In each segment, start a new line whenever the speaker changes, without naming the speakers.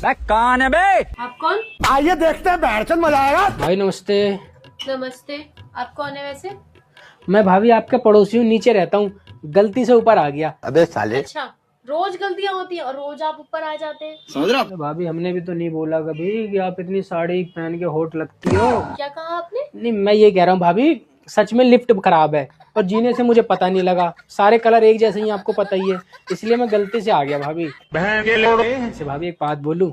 कौन है बे?
आप कौन?
आइए देखते हैं, बैठ चल मजा आएगा।
भाई नमस्ते।
नमस्ते। आप कौन है वैसे?
मैं भाभी आपका पड़ोसी हूँ, नीचे रहता हूँ, गलती से ऊपर आ गया।
अबे साले,
अच्छा, रोज गलतियां होती हैं और रोज आप ऊपर आ जाते हैं।
समझ रहा?
भाभी हमने भी तो नहीं बोला कभी कि आप इतनी साड़ी पहन के होट लगती हो।
क्या कहा आपने?
नहीं, मैं ये कह रहा हूँ भाभी, सच में लिफ्ट खराब है और जीने से मुझे पता नहीं लगा, सारे कलर एक जैसे ही आपको पता ही है, इसलिए मैं गलती से आ गया भाभी। वैसे भाभी एक बात बोलूं,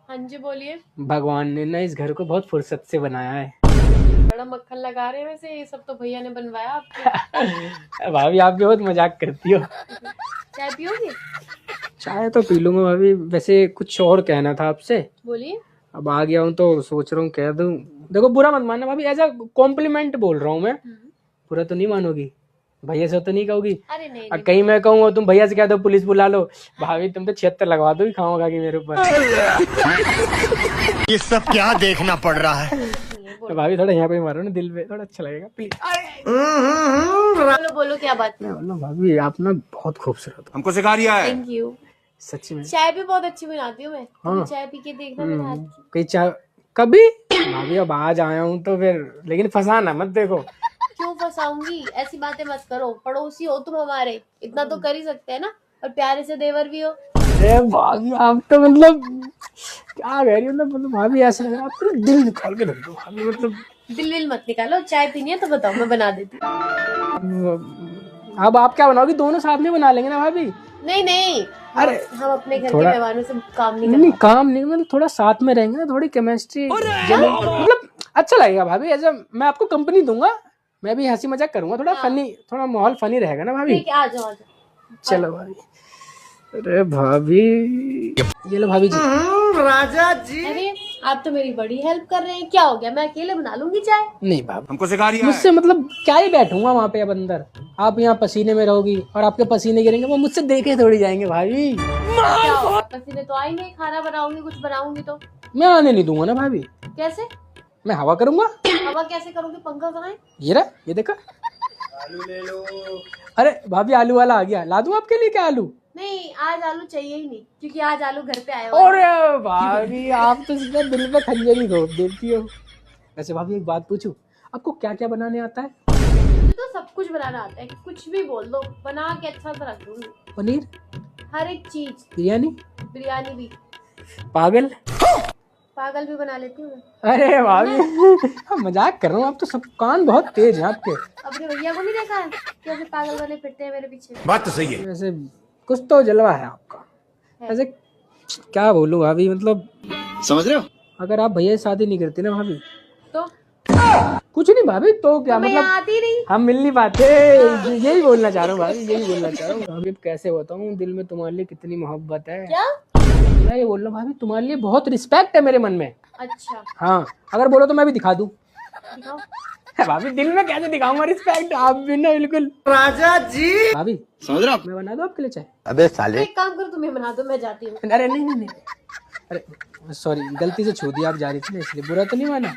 हाँ जी बोलिए।
भगवान ने ना इस घर को बहुत फुर्सत से बनाया है।
बड़ा मक्खन लगा रहे हैं वैसे, ये सब तो भैया ने बनवाया आपके।
भाभी आप भी बहुत मजाक करती हो।
चाय पियोगे?
चाय तो पी लूंगा भाभी, वैसे कुछ और कहना था आपसे।
बोलिए।
अब आ गया हूँ तो सोच रहा हूँ कह दूं, देखो बुरा मत मानना भाभी, ऐसा कॉम्प्लीमेंट बोल रहा हूँ मैं, बुरा तो नहीं मानोगी? भैया से तो नहीं कहोगी?
अरे नहीं,
और कहीं मैं कहूँ तुम भैया से कह दो पुलिस बुला लो, भाभी तुम तो 76 लगवा दो खाओगा कि मेरे ऊपर।
ये सब क्या देखना पड़ रहा है?
तो भाभी थोड़ा यहाँ पे मारो ना, दिल पे थोड़ा अच्छा लगेगा प्लीज।
बोलो बोलो, क्या बात?
मैं बोला भाभी आप ना बहुत खूबसूरत हो,
हमको सिखा रिया है।
Thank you.
सच्ची में।
चाय भी बहुत अच्छी बनाती हूँ मैं।
हाँ।
तुम चाय पी के देखना मेरे हाथ की।
कई चाय कभी भाभी, अब आज आया हूँ तो फिर, लेकिन फंसाना मत देखो।
क्यों फंसाऊंगी? ऐसी बातें मत करो, पड़ोसी हो तुम हमारे, इतना तो कर ही सकते हैं ना, और प्यारे से देवर भी हो।
अरे भाभी आप तो मतलब क्या कह रही हो, मतलब भाभी ऐसा लग रहा है आप पूरा दिल निकाल के रख दो भाभी, मतलब
दिल मत निकालो, चाय पीनी है तो बताओ, मैं बना देती हूँ।
अब आप क्या बनाओगे? दोनों साथ में बना लेंगे ना भाभी।
नहीं नहीं,
अरे
हम अपने घर के
थोड़ा-
मेहमानों से काम नहीं
नहीं
करते।
काम नहीं, मतलब थोड़ा साथ में रहेंगे ना, थोड़ी केमिस्ट्री मतलब अच्छा लगेगा भाभी, ऐसा मैं आपको कंपनी दूंगा, मैं भी हंसी मजाक करूंगा, थोड़ा फनी, थोड़ा माहौल फनी रहेगा ना भाभी।
ठीक है, आ जाओ आ जाओ।
चलो भाभी। अरे भाभी, ये लो भाभी जी।
राजा जी,
अरे आप तो मेरी बड़ी हेल्प कर रहे हैं, क्या हो गया? मैं अकेले बना लूंगी चाय।
नहीं भाभी,
हमको सिखा रिया है।
मुझसे मतलब क्या ही बैठूंगा वहाँ पे अब अंदर, आप यहाँ पसीने में रहोगी और आपके पसीने गिरेंगे, वो मुझसे देखे थोड़ी जाएंगे भाभी।
क्या होगा? पसीने तो आएंगे, खाना बनाऊंगी, कुछ बनाऊंगी तो।
मैं आने नहीं दूंगा ना भाभी,
कैसे?
मैं हवा करूंगा।
हवा कैसे करोगे? पंखा कराएं?
ये रहा, ये देखा। आलू ले लो। अरे भाभी आलू वाला आ गया, ला दूं आपके लिए क्या आलू?
नहीं, आज आलू चाहिए ही नहीं, क्योंकि आज आलू घर पे आए हुए हैं।
अरे भाभी आप तो सीधा दिल पे खंजर ही घोप देती हो। वैसे भाभी एक बात पूछूं, आपको क्या क्या बनाने आता है?
मुझे तो सब कुछ बनाना आता है, कुछ भी बोल दो, बना के अच्छा सा रख दूंगी।
पनीर,
हर एक चीज,
बिरयानी,
बिरयानी भी।
पागल।
पागल भी बना लेती हूँ।
अरे भाभी मजाक कर रहा हूँ, आप तो सब कान बहुत तेज हैं आपके।
अपने भैया को नहीं देखा है कैसे पागल बने फिरते हैं मेरे पीछे?
बात तो सही है।
वैसे कुछ तो जलवा है आपका। वैसे क्या बोलूं भाभी, मतलब
समझ रहे हो?
अगर आप भैया से शादी नहीं करती ना भाभी,
तो
कुछ नहीं भाभी, तो क्या
मैं
मतलब
आती नहीं।
हम मिल नहीं पाते, यही बोलना चाह रहा हूँ भाभी, यही बोलना चाह रहा हूँ भाभी। अब कैसे बताऊँ दिल में तुम्हारे लिए कितनी मोहब्बत है।
क्या?
मैं ये बोल रहा हूँ भाभी, तुम्हारे लिए बहुत रिस्पेक्ट है मेरे मन में।
अच्छा
हाँ, अगर बोलो तो मैं भी दिखा दूँ।
दिखाओ।
भाभी दिल में कैसे दिखाऊंगा रिस्पेक्ट, आप भी ना बिल्कुल।
राजा जी,
भाभी
समझ रहे हो?
मैं बना दूँ आपके लिए चाय?
अबे
तो
साले,
एक काम करो, तुम्हें बना दो, मैं जाती हूँ।
अरे नहीं नहीं नहीं, अरे सॉरी, गलती से छू दिया, आप जा रही थी ना इसलिए, बुरा तो नहीं माना?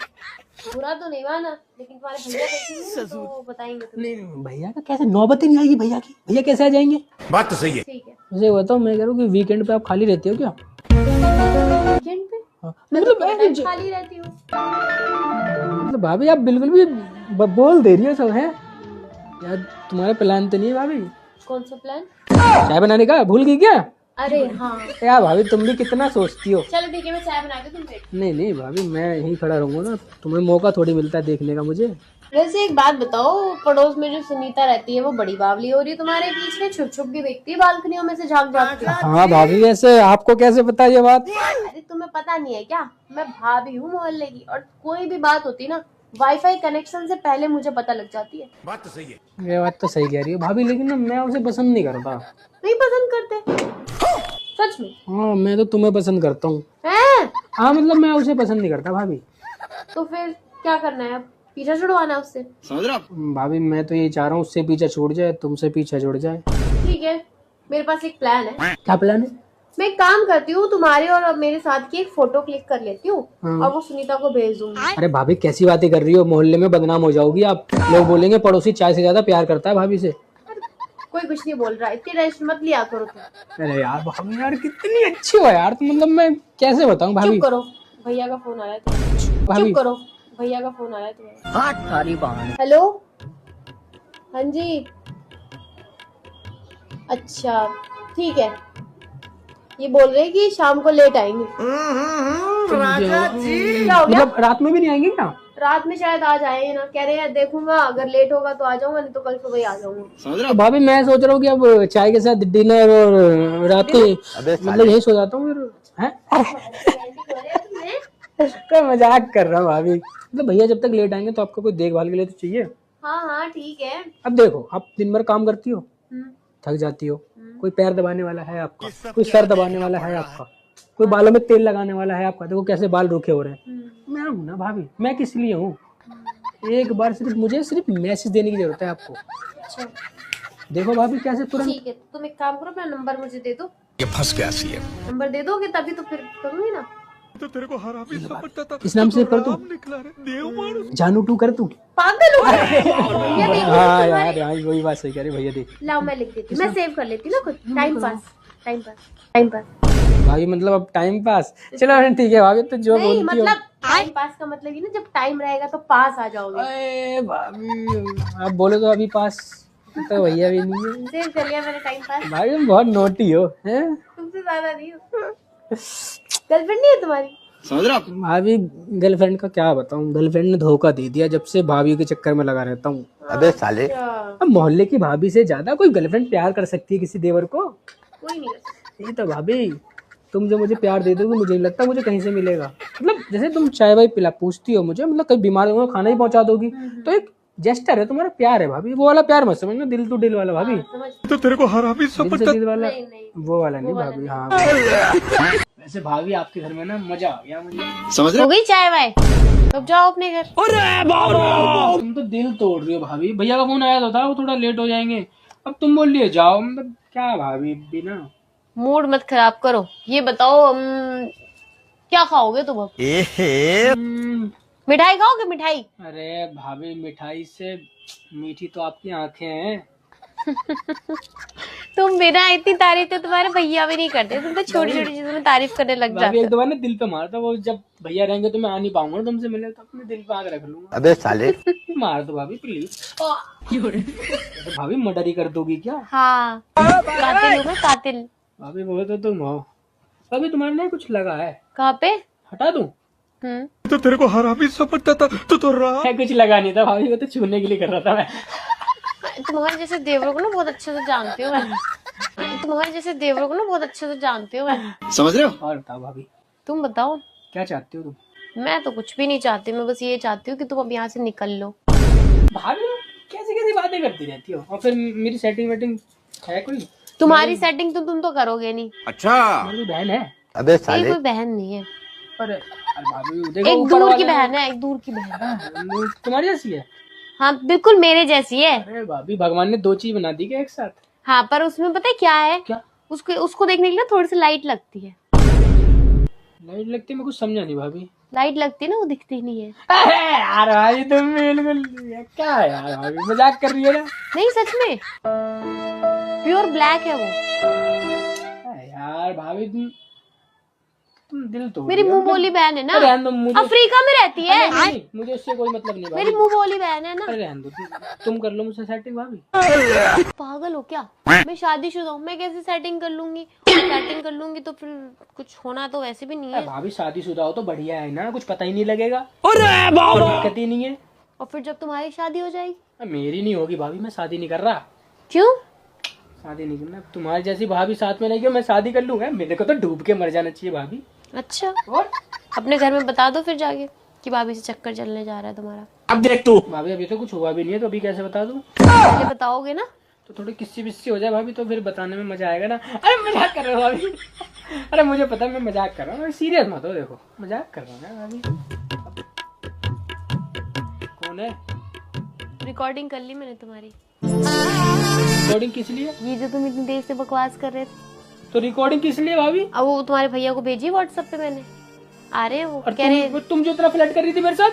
बुरा तो नहीं माना, लेकिन तुम्हारे भैया देखेंगे तो बताएंगे तुम्हें।
नहीं भैया का कैसे, नौबत ही नहीं आएगी भैया की, भैया कैसे आ जाएंगे?
बात तो सही है।
ठीक है।
मुझे बताओ, मैं कह रहा हूँ कि वीकेंड पे आप खाली रहती हो क्या?
वीकेंड पे
हाँ,
मैं तो
मतलब
पूरे टाइम खाली रहती हूँ।
मतलब भाभी आप बिल्कुल भी बोल दे रही हो सब है यार, तुम्हारा प्लान तो नहीं है भाभी
कौन सा प्लान?
चाय बनाने का? भूल गई क्या?
अरे हाँ,
यार भाभी तुम भी कितना सोचती हो।
चलो ठीक है, मैं चाय बना के तुम देखो।
नहीं नहीं भाभी, मैं यहीं खड़ा रहूंगा ना, तुम्हें मौका थोड़ी मिलता है देखने का मुझे।
वैसे एक बात बताओ, पड़ोस में जो सुनीता रहती है वो बड़ी बावली हो रही है तुम्हारे पीछे, छुप छुप के देखती है बालकनियों में से झांक झांक के।
हाँ भाभी, वैसे आपको कैसे पता ये बात?
अरे तुम्हें पता नहीं है क्या, मैं भाभी हूँ मोहल्ले की, और कोई भी बात होती ना, वाईफाई कनेक्शन से पहले मुझे पता लग जाती है।
बात तो सही है।
ये बात तो सही कह रही हो भाभी, लेकिन ना मैं उसे पसंद नहीं करता।
नहीं पसंद करते? सच में?
हाँ मैं तो तुम्हें पसंद करता हूँ।
हैं?
हाँ मतलब मैं उसे पसंद नहीं करता भाभी।
तो फिर क्या करना है अब? पीछा छुड़वाना है उससे?
समझ रहे हो?
भाभी मैं तो ये चाह रहा हूँ, उससे पीछा छूट जाए, तुमसे पीछा छूट जाए।
ठीक है, मेरे पास एक प्लान है।
क्या प्लान है?
मैं एक काम करती हूँ, तुम्हारे और मेरे साथ की एक फोटो क्लिक कर लेती हूँ
हाँ।
और वो सुनीता को भेज दूंगी।
अरे भाभी कैसी बातें कर रही हो, मोहल्ले में बदनाम हो जाओगी आप, लोग बोलेंगे पड़ोसी चाय से ज्यादा प्यार करता है भाभी से।
कोई कुछ नहीं बोल रहा, इतनी टेंशन मत लिया करो तुम।
अरे यार भाभी यार कितनी अच्छी हो यार तुम, मतलब मैं कैसे बताऊं भाभी।
चुप करो, भैया का फोन आ रहा है तुम्हारा।
भाभी
चुप करो, भैया का फोन आ रहा है तुम्हारा।
हाथ थारी बहन।
हेलो, हाँ जी, अच्छा ठीक है। ये बोल रहे हैं कि शाम को लेट आएंगे।
राजा जी।
क्या हो गया?
मतलब रात में भी नहीं आएंगे क्या?
रात में शायद आज आए ना, कह रहे हैं देखूंगा, अगर लेट होगा तो आ जाऊंगा, नहीं तो कल सुबह ही आ जाऊंगा।
समझ रहे
तो भाभी मैं सोच रहा हूँ कि अब चाय के साथ डिनर और रात को मतलब यही सो जाता हूँ फिर। हैं? तो मजाक कर रहा हूँ भाभी, मतलब भैया जब तक लेट आएंगे तो आपको कोई देखभाल के लिए तो चाहिए।
हाँ हाँ ठीक है।
अब देखो आप दिन भर काम करती हो,
हम्म,
थक जाती हो, कोई पैर दबाने वाला है आपका, कोई सर दबाने वाला है आपका, कोई बालों में तेल लगाने वाला है आपका। देखो कैसे बाल रूखे हो रहे हैं। मैं हूँ ना भाभी, मैं किस लिए हूँ। एक बार मुझे सिर्फ मैसेज देने की जरूरत है आपको।
अच्छा
देखो भाभी कैसे तुरंत।
ठीक है, तो तुम एक काम करो, अपना नंबर मुझे दे दो।
ये फंस गया सीएम।
नंबर दे दोगे तभी तो फिर करूंगी ना।
तो तेरे को हरामी समझता था।
इस नाम से कर तू,
निकला रे देव मानुस।
जानू टू कर तू।
पागल हो गए? भैया देख लो
हाँ
तुम्हारे-
यार वही बात सही कह रही भैया देख।
लाओ मैं लिख देती हूँ, मैं सेव कर लेती हूँ ना खुद। Time pass, time pass, time pass.
भाभी मतलब अब टाइम पास, चलो ठीक है भाभी तो जो
नहीं
बोलती हो।
मतलब टाइम पास का मतलब ये ना, जब टाइम रहेगा तो पास आ जाओगे।
अरे भाभी आप बोले तो अभी पास तो भैया भी नहीं है।
सेव कर लिया मैंने टाइम पास।
भाई तुम बहुत नोटी हो हैं।
तुमसे ज्यादा नहीं हो। गर्लफ्रेंड नहीं है तुम्हारी?
समझ रहे आप।
भाभी गर्लफ्रेंड का क्या बताऊं, गर्लफ्रेंड ने धोखा दे दिया, जब से भाभी के चक्कर में लगा रहता हूँ।
अबे साले।
अच्छा,
अब मोहल्ले की भाभी से ज्यादा कोई गर्लफ्रेंड प्यार कर सकती है किसी देवर को?
कोई नहीं है।
ये तो भाभी तुम जो मुझे प्यार दे दोगे मुझे नहीं लगता मुझे कहीं से मिलेगा। मतलब जैसे तुम चाय वाय पिला पूछती हो मुझे, मतलब कहीं बीमार हो खाना ही पहुंचा दोगी, तो एक जेस्टर है तुम्हारा, प्यार है भाभी। वो वाला प्यार मत समझना, दिल टू दिल वाला भाभी,
समझ
तो तेरे को हरामी
दिल से
समझता
दिल वाला,
नहीं नहीं।
वो वाला नहीं भाभी। हाँ वैसे भाभी आपके घर में ना मजा आ गया मुझे।
समझ
हो गई चाय वाय? अब जाओ अपने घर।
तुम तो दिल तोड़ रही हो भाभी। भैया का फोन आया तो था, वो थोड़ा लेट हो जाएंगे, अब तुम बोल लिए जाओ। मतलब क्या भाभी बिना।
मूड मत खराब करो। ये बताओ क्या खाओगे तुम अब? मिठाई खाओगे? मिठाई?
अरे भाभी मिठाई से मीठी तो आपकी आंखें हैं।
तुम बिना इतनी तारीफ तो तुम्हारे भैया भी नहीं करते, तुम तो छोटी छोटी चीजों में तारीफ करने लग
भाभी
जाते
एक
हो।
दो बार ना दिल पे मारता, वो जब भैया रहेंगे तो मैं आ नहीं पाऊंगा ना तुमसे मिले, तो अपने दिल पे आग रख लूंगा।
अबे साले।
मार दो भाभी प्लीज। तो भाभी मर्डर ही कर दोगी क्या?
हाँ कातिल हो मैं, कातिल।
भाभी वो तो तुम हो। भाभी तुम्हारे ना कुछ लगा है,
कहाँ पे?
हटा दूं?
तो तेरे को हरामी समझता था। तो रहा
है कुछ लगा नहीं था भाभी, वो तो छूने के लिए कर रहा था मैं।
तुम्हारे जैसे देवरों को ना बहुत अच्छे से जानती हूँ मैं। तुम्हारे जैसे देवरों को ना बहुत अच्छे से जानती हूँ मैं।
समझ रहे हो।
और बताओ भाभी
तुम बताओ।
क्या चाहती हो तुम?
मैं तो कुछ भी नहीं चाहती, मैं बस ये चाहती हूँ कि तुम अब यहाँ से निकल लो।
भाभी कैसी कैसी बातें करती रहती हो, और फिर मेरी सेटिंग वेटिंग है कोई?
तुम्हारी सेटिंग तो तुम तो करोगे नहीं।
अच्छा।
मेरी बहन है।
अबे
ये
साले।
कोई बहन नहीं है,
अरे भाभी देखो
एक
ऊपर
दूर की
वाले-
बहन है, एक दूर की बहन है।
तुम्हारी जैसी है।
हाँ बिल्कुल मेरे जैसी है।
अरे भाभी भगवान ने दो चीज बना दी क्या एक साथ?
हाँ पर उसमें पता है क्या है?
क्या?
उसको देखने के लिए थोड़ी सी लाइट लगती है।
लाइट लगती है, मैं कुछ समझा नहीं भाभी।
लाइट लगती है ना, वो दिखती नहीं है।
अरे यार भाई तुम बिल्कुल क्या है यार भाभी, मजाक कर रही है ना?
नहीं सच में, प्योर ब्लैक है वो।
अरे यार भाभी तुम दिल तोड़
मेरी
दिया।
मुंह बोली बहन है ना,
अरे रहने दो, मुझे
अफ्रीका में रहती है।
नहीं, मुझे उससे कोई मतलब नहीं
मेरी
भाभी।
मुंह बोली बहन है ना।
अरे रहने दो, तुम कर लो मुझसे सेटिंग भाभी।
पागल हो क्या? मैं शादीशुदा हूँ, मैं कैसे सेटिंग कर लूंगी? सेटिंग कर लूंगी तो फिर कुछ होना तो वैसे भी नहीं
अरे
है।
भाभी शादीशुदा हो तो बढ़िया है ना, कुछ पता ही नहीं लगेगा। अरे बाबा दिक्कत ही नहीं है।
और फिर जब तुम्हारी शादी हो जाएगी?
मेरी नहीं होगी भाभी, मैं शादी नहीं कर रहा।
क्यों?
शादी नहीं करना, तुम्हारी जैसी भाभी साथ में रहेगी मैं शादी कर लूंगा। मेरे को तो डूब के मर जाना चाहिए भाभी।
अच्छा,
और
अपने घर में बता दो फिर जाके कि भाभी से चक्कर चलने जा रहा है तुम्हारा।
अब देख तू।
भाभी अभी तो कुछ हुआ भी नहीं है, तो अभी कैसे बता दूं?
पहले बताओगे ना।
तो थोड़ी किस्सी बिस्सी हो जाए भाभी, तो फिर बताने में मजा आएगा ना। अरे मजाक कर रहा हूँ भाभी। अरे मुझे पता है मैं मजाक कर रहा हूँ, सीरियस मत हो। देखो मजाक कर रहा हूँ भाभी। कौन है?
रिकॉर्डिंग कर ली मैंने तुम्हारी।
रिकॉर्डिंग किस लिए?
ये जो तुम इतनी देर से बकवास कर रहे थे,
तो रिकॉर्डिंग किस लिए भाभी?
अब वो तुम्हारे भैया को भेजी व्हाट्सएप पे मैंने। आ रहे हैं वो,
और
कह रहे
तुम जो इतना फ्लर्ट कर रही थी मेरे साथ,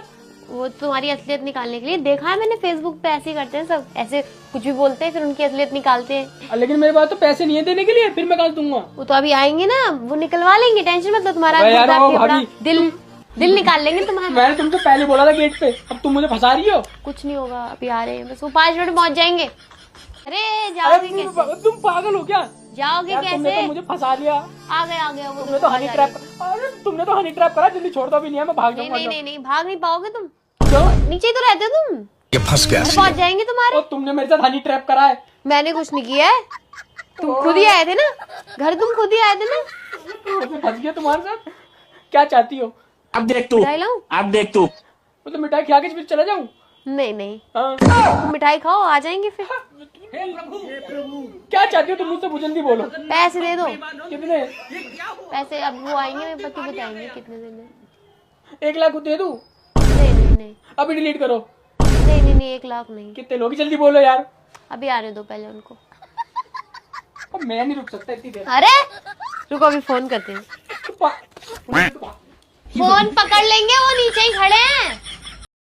वो तुम्हारी असलियत निकालने के लिए। देखा है मैंने फेसबुक पे, ऐसे ही करते हैं सब, ऐसे कुछ भी बोलते हैं फिर उनकी असलियत निकालते हैं।
लेकिन मेरे पास तो पैसे नहीं है देने के लिए, फिर मैं कहाँ से दूंगा?
वो तो अभी आएंगे ना, वो निकलवा लेंगे, टेंशन मत लो। तुम्हारा
अबे यार,
गुर्दा
वो
फेफड़ा,
भाभी,
दिल निकाल लेंगे तुम्हारा।
मैंने तुमसे पहले बोला था गेट पे, अब तुम मुझे फंसा रही हो।
कुछ नहीं होगा, अभी आ रहे हैं बस, वो 5 मिनट में पहुंच जाएंगे। अरे जाओगे कैसे?
तुम पागल हो क्या?
जाओगे
यार, तुमने
कैसे?
तो मुझे फंसा लिया।
आ गया वो
तुमने तो हनी ट्रैप, अरे तुमने तो हनी ट्रैप करा, जल्दी छोड़ दो, भी नहीं है, मैं भाग
नहीं
जाऊंगा।
नहीं नहीं, भाग नहीं पाओगे तुम,
क्यों?
नीचे ही तो रहते हो तुम,
ये फंस गया
घर पहुंच जाएंगे तुम्हारे।
और तुमने मेरे साथ हनी ट्रैप करा है।
मैंने कुछ नहीं किया है, तुम खुद ही आए थे ना घर, तुम खुद ही आए थे ना।
मैं फंस गया तुम्हारे साथ। क्या चाहती हो?
अब देख तू,
मिठाई लाऊं?
अब देख तू।
मतलब मिठाई खा के फिर चला जाऊं?
नहीं नहीं,
हाँ।
तुम मिठाई खाओ, आ जाएंगे फिर।
क्या चाहती हो तुम मुझसे? जल्दी बोलो।
पैसे दे दो,
कितने?
पैसे अब वो आएंगे, मेरे पति बताएंगे कितने देने।
1 लाख दे दूं?
नहीं नहीं नहीं
अभी डिलीट करो।
नहीं नहीं नहीं, 1 लाख नहीं,
कितने लोग? जल्दी बोलो यार।
अभी आने दो पहले उनको।
अब मैं नहीं रुक सकता इतनी देर।
अरे रुको, अभी फोन करते हैं, फोन पकड़ लेंगे, वो नीचे ही